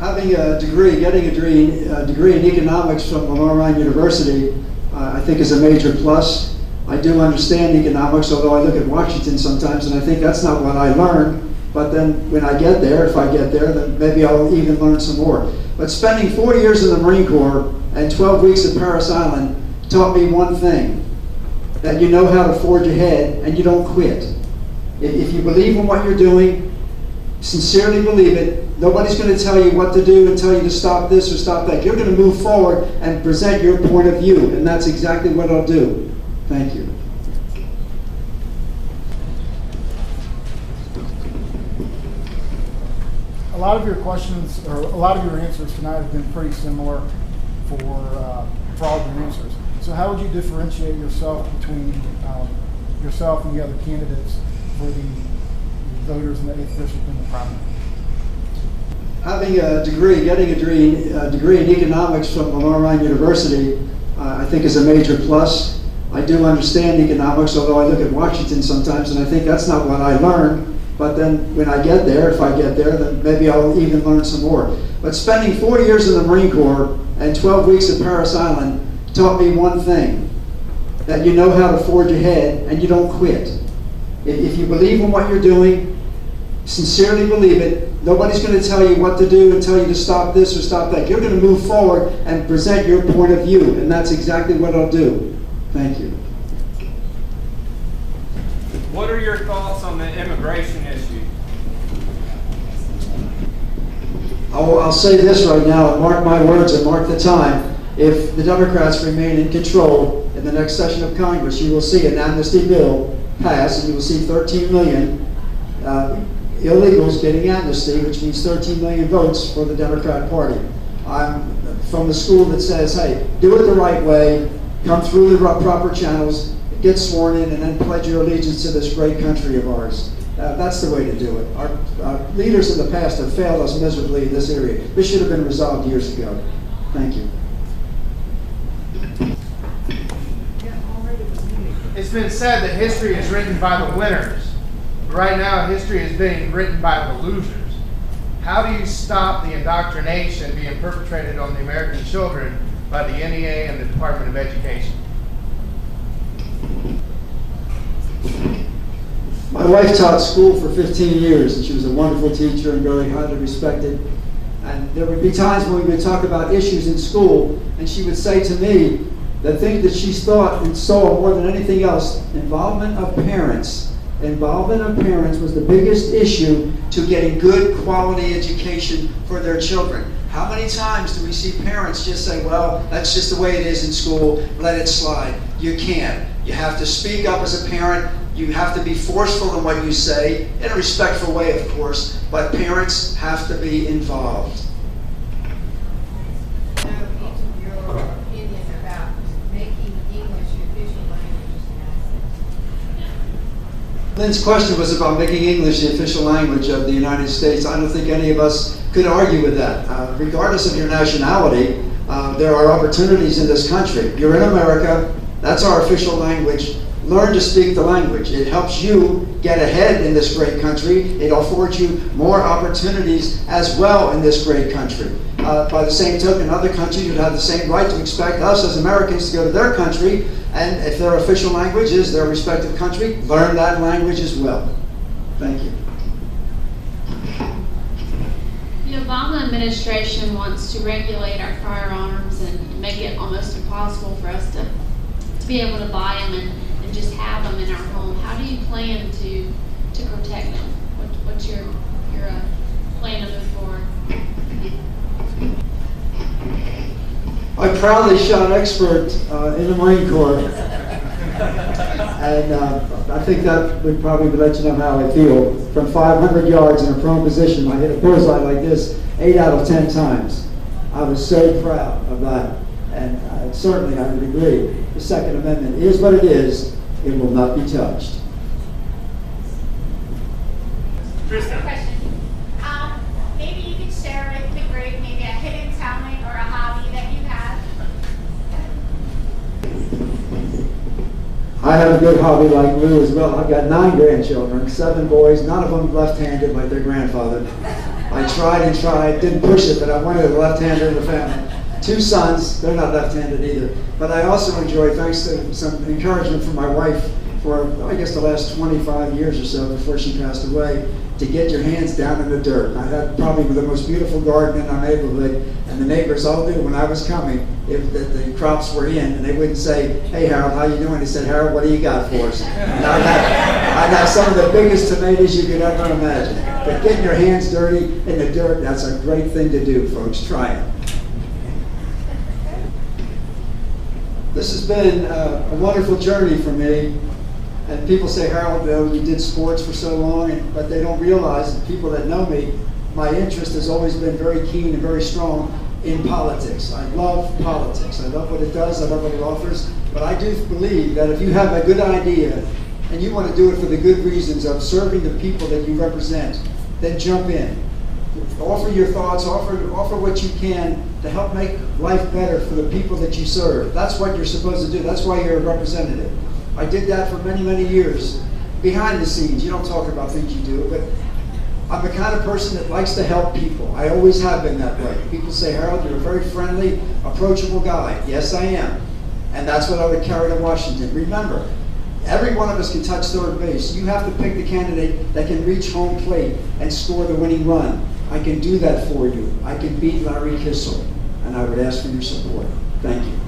Having a degree, getting a degree in economics from Mecklenburg University, I think is a major plus. I do understand economics, although I look at Washington sometimes and I think that's not what I learned. But then when I get there, if I get there, then maybe I'll even learn some more. But spending 4 years in the Marine Corps and 12 weeks at Parris Island taught me one thing, that you know how to forge ahead and you don't quit. If you believe in what you're doing, sincerely believe it, nobody's going to tell you what to do and tell you to stop this or stop that. You're going to move forward and present your point of view, and that's exactly what I'll do. Thank you. A lot of your questions, or a lot of your answers tonight have been pretty similar for all of your answers. So how would you differentiate yourself between yourself and the other candidates for the voters in the 8th district in the primary? Having a degree, getting a degree in economics from Mecklenburg University, I think is a major plus. I do understand economics, although I look at Washington sometimes and I think that's not what I learned. But then when I get there, if I get there, then maybe I'll even learn some more. But spending 4 years in the Marine Corps and 12 weeks at Parris Island taught me one thing, that you know how to forge ahead and you don't quit. If you believe in what you're doing, sincerely believe it, nobody's going to tell you what to do and tell you to stop this or stop that. You're going to move forward and present your point of view, and that's exactly what I'll do. Thank you. What are your thoughts on the immigration issue? I'll say this right now, and mark my words and mark the time. If the Democrats remain in control in the next session of Congress, you will see an amnesty bill pass, and you will see 13 million illegals getting amnesty, which means 13 million votes for the Democrat Party. I'm from the school that says, hey, do it the right way, come through the proper channels, get sworn in, and then pledge your allegiance to this great country of ours. That's the way to do it. Our leaders in the past have failed us miserably in this area. This should have been resolved years ago. Thank you. It's been said that history is written by the winners. Right now, history is being written by the losers. How do you stop the indoctrination being perpetrated on the American children by the NEA and the Department of Education? My wife taught school for 15 years, and she was a wonderful teacher and very highly respected. And there would be times when we would talk about issues in school, and she would say to me, the thing that she thought and saw more than anything else, involvement of parents. Involvement of parents was the biggest issue to getting good quality education for their children. How many times do we see parents just say, well, that's just the way it is in school, let it slide? You can't. You have to speak up as a parent. You have to be forceful in what you say, in a respectful way, of course, but parents have to be involved. Lynn's question was about making English the official language of the United States. I don't think any of us could argue with that. Regardless of your nationality, there are opportunities in this country. You're in America, that's our official language. Learn to speak the language. It helps you get ahead in this great country. It affords you more opportunities as well in this great country. By the same token, other countries would have the same right to expect us as Americans to go to their country, and if their official language is their respective country, learn that language as well. Thank you. The Obama administration wants to regulate our firearms and make it almost impossible for us to be able to buy them and just have them in our home. How do you plan to protect them? What's your plan to move forward? I proudly shot expert in the Marine Corps, and I think that would probably let you know how I feel. From 500 yards in a prone position, I hit a bullseye like this 8 out of 10 times. I was so proud of that, and certainly I would agree. The Second Amendment is what it is. It will not be touched. Question. Maybe you could share with the group maybe a hidden talent or a hobby that you have. I have a good hobby like Lou as well. I've got 9 grandchildren, 7 boys, none of them left-handed like their grandfather. I I tried and tried, didn't push it, but I wanted a left-hander in the family. 2 sons, they're not left-handed either. But I also enjoy, thanks to some encouragement from my wife for, I guess, the last 25 years or so before she passed away, to get your hands down in the dirt. I had probably the most beautiful garden in our neighborhood, and the neighbors all knew when I was coming if the crops were in, and they wouldn't say, "Hey Harold, how you doing?" They said, "Harold, what do you got for us?" And I'd have some of the biggest tomatoes you could ever imagine. But getting your hands dirty in the dirt, that's a great thing to do, folks. Try it. This has been a wonderful journey for me. And people say, "Harold, you did sports for so long," but they don't realize, the people that know me, my interest has always been very keen and very strong in politics. I love politics. I love what it does. I love what it offers. But I do believe that if you have a good idea and you want to do it for the good reasons of serving the people that you represent, then jump in. Offer your thoughts, offer what you can to help make life better for the people that you serve. That's what you're supposed to do. That's why you're a representative. I did that for many, many years. Behind the scenes, you don't talk about things you do, but I'm the kind of person that likes to help people. I always have been that way. People say, "Harold, you're a very friendly, approachable guy." Yes, I am. And that's what I would carry to Washington. Remember, every one of us can touch third base. You have to pick the candidate that can reach home plate and score the winning run. I can do that for you. I can beat Larry Kissel, and I would ask for your support. Thank you.